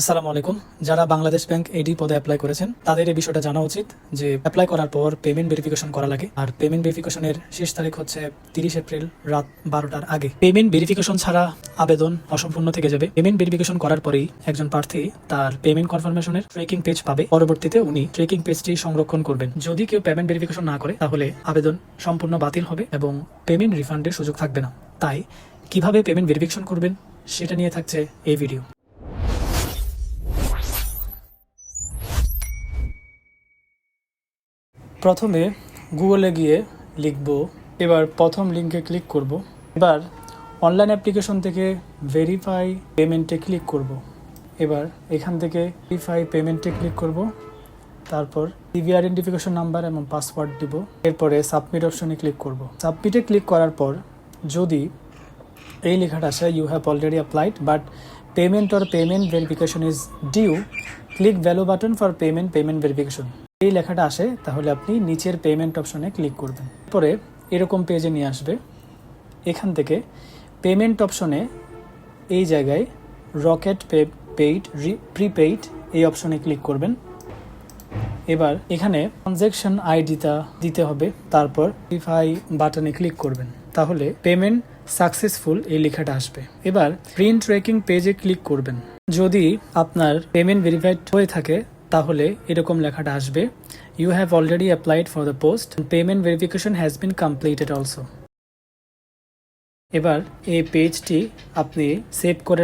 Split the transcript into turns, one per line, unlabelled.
আসসালামু আলাইকুম। যারা বাংলাদেশ ব্যাংক এডি পদে অ্যাপ্লাই করেছেন তাদের এই বিষয়টা জানা উচিত যে অ্যাপ্লাই করার পর পেমেন্ট ভেরিফিকেশন করা লাগে, আর পেমেন্ট ভেরিফিকেশনের শেষ তারিখ হচ্ছে 30 এপ্রিল রাত 12টার আগে। পেমেন্ট ভেরিফিকেশন ছাড়া আবেদন অসম্পূর্ণ থেকে যাবে। পেমেন্ট ভেরিফিকেশন করার পরেই একজন প্রার্থী তার পেমেন্ট কনফার্মেশনের ট্রেকিং পেজ পাবে। পরবর্তীতে উনি ট্রেকিং পেজটি সংরক্ষণ করবেন। যদি কেউ পেমেন্ট ভেরিফিকেশন না করে তাহলে আবেদন সম্পূর্ণ বাতিল হবে এবং পেমেন্ট রিফান্ডের সুযোগ থাকবে না। তাই কিভাবে পেমেন্ট ভেরিফিকেশন করবেন সেটা নিয়ে থাকছে এই ভিডিও। প্রথমে গুগলে গিয়ে লিখব, এবার প্রথম লিঙ্কে ক্লিক করব। এবার অনলাইন অ্যাপ্লিকেশন থেকে ভেরিফাই পেমেন্টে ক্লিক করব। এবার এখান থেকে ভেরিফাই পেমেন্টে ক্লিক করব, তারপর সিভি আইডেন্টিফিকেশন নাম্বার এবং পাসওয়ার্ড দিব। এরপরে সাবমিট অপশনে ক্লিক করব। সাবমিটে ক্লিক করার পর যদি এই লেখাটা আসে you have already applied but payment or payment verification is due, click value button for payment verification, এই লেখাটা আসে তাহলে আপনি নিচের পেমেন্ট অপশনে ক্লিক করবেন। পরে এরকম পেজে নিয়ে আসবে। এখান থেকে পেমেন্ট অপশনে এই জায়গায় রকেট পেইড প্রিপেইড এই অপশনে ক্লিক করবেন। এবার এখানে ট্রানজ্যাকশন আইডিটা দিতে হবে, তারপর ভেরিফাই বাটনে ক্লিক করবেন, তাহলে পেমেন্ট সাকসেসফুল এই লেখাটা আসবে। এবার প্রিন্ট ট্র্যাকিং পেজে ক্লিক করবেন। যদি আপনার পেমেন্ট ভেরিফাইড হয়ে থাকে তাহলে এরকম লেখাটা আসবে, you have already applied for the post, payment verification has been completed also. এবার এই পেজটি আপনি সেভ করে